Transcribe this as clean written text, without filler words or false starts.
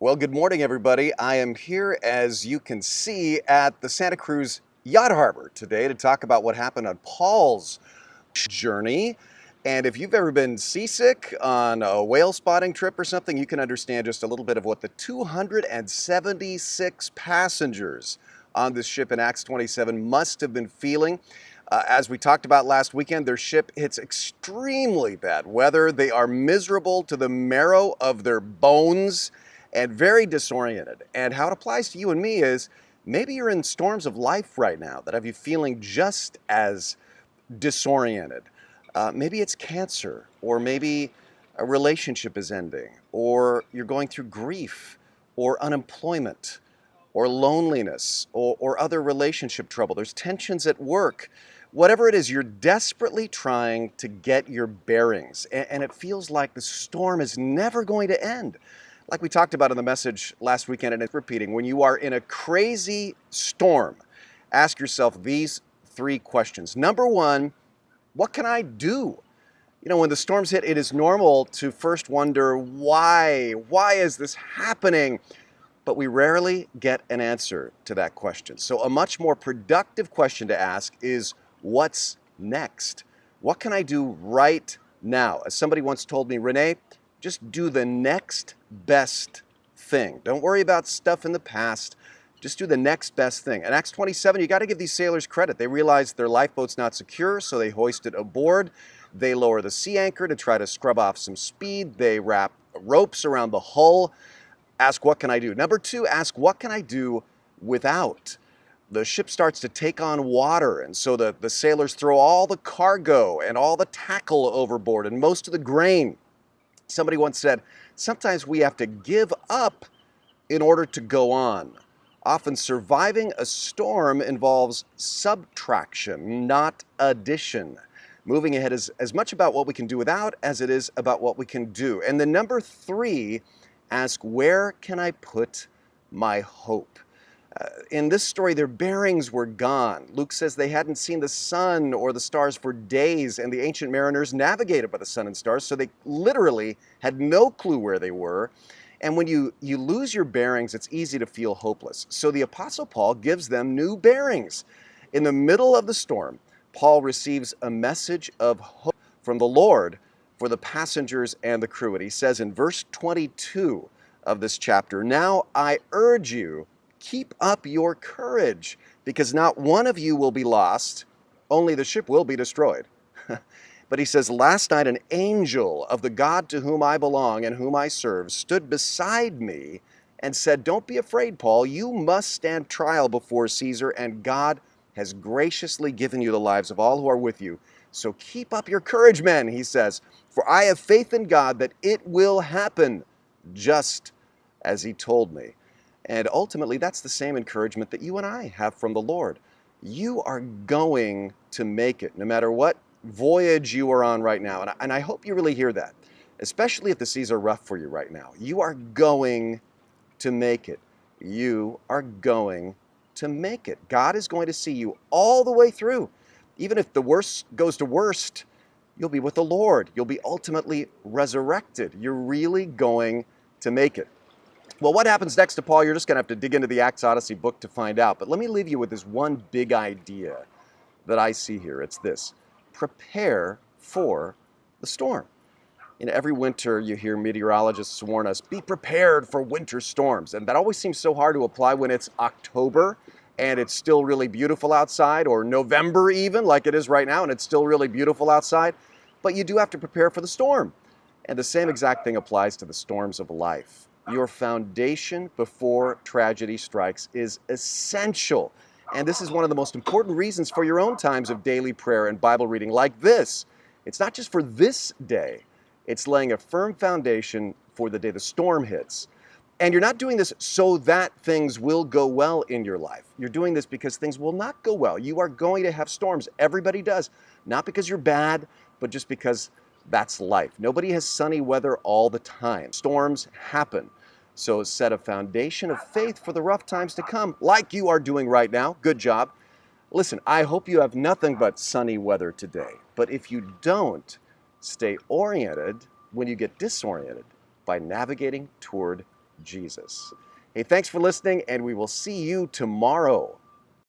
Well, good morning, everybody. I am here, as you can see, at the Santa Cruz Yacht Harbor today to talk about what happened on Paul's journey. And if you've ever been seasick on a whale spotting trip or something, you can understand just a little bit of what the 276 passengers on this ship in Acts 27 must have been feeling. As we talked about last weekend, their ship hits extremely bad weather. They are miserable to the marrow of their bones and very disoriented. And how it applies to you and me is maybe you're in storms of life right now that have you feeling just as disoriented. Maybe it's cancer, or maybe a relationship is ending, or you're going through grief, or unemployment, or loneliness, or other relationship trouble. There's tensions at work. Whatever it is, you're desperately trying to get your bearings, and it feels like the storm is never going to end. Like we talked about in the message last weekend, and it's repeating, when you are in a crazy storm, ask yourself these three questions. Number one, what can I do? When the storms hit, it is normal to first wonder, why? Why is this happening? But we rarely get an answer to that question. So a much more productive question to ask is, what's next? What can I do right now? As somebody once told me, Renee, just do the next best thing. Don't worry about stuff in the past. Just do the next best thing. In Acts 27, you got to give these sailors credit. They realized their lifeboat's not secure, so they hoist it aboard. They lower the sea anchor to try to scrub off some speed. They wrap ropes around the hull. Ask, what can I do? Number two, ask, what can I do without? The ship starts to take on water, and so the sailors throw all the cargo and all the tackle overboard and most of the grain. Somebody once said, sometimes we have to give up in order to go on. Often surviving a storm involves subtraction, not addition. Moving ahead is as much about what we can do without as it is about what we can do. And then number three, ask, where can I put my hope? In this story, their bearings were gone. Luke says they hadn't seen the sun or the stars for days, and the ancient mariners navigated by the sun and stars, so they literally had no clue where they were. And when you lose your bearings, it's easy to feel hopeless. So the Apostle Paul gives them new bearings. In the middle of the storm, Paul receives a message of hope from the Lord for the passengers and the crew. And he says in verse 22 of this chapter, "Now I urge you, keep up your courage, because not one of you will be lost, only the ship will be destroyed." But he says, "Last night an angel of the God to whom I belong and whom I serve stood beside me and said, 'Don't be afraid, Paul. You must stand trial before Caesar, and God has graciously given you the lives of all who are with you. So keep up your courage, men,' he says, 'for I have faith in God that it will happen just as he told me.'" And ultimately, that's the same encouragement that you and I have from the Lord. You are going to make it, no matter what voyage you are on right now. And I hope you really hear that, especially if the seas are rough for you right now. You are going to make it. You are going to make it. God is going to see you all the way through. Even if the worst goes to worst, you'll be with the Lord. You'll be ultimately resurrected. You're really going to make it. Well, what happens next to Paul? You're just going to have to dig into the Acts Odyssey book to find out. But let me leave you with this one big idea that I see here. It's this: prepare for the storm. Every winter you hear meteorologists warn us, be prepared for winter storms. And that always seems so hard to apply when it's October and it's still really beautiful outside, or November even, like it is right now, and it's still really beautiful outside. But you do have to prepare for the storm. And the same exact thing applies to the storms of life. Your foundation before tragedy strikes is essential. And this is one of the most important reasons for your own times of daily prayer and Bible reading like this. It's not just for this day. It's laying a firm foundation for the day the storm hits. And you're not doing this so that things will go well in your life. You're doing this because things will not go well. You are going to have storms. Everybody does. Not because you're bad, but just because that's life. Nobody has sunny weather all the time. Storms happen. So set a foundation of faith for the rough times to come, like you are doing right now. Good job. Listen, I hope you have nothing but sunny weather today. But if you don't, stay oriented when you get disoriented by navigating toward Jesus. Hey, thanks for listening, and we will see you tomorrow.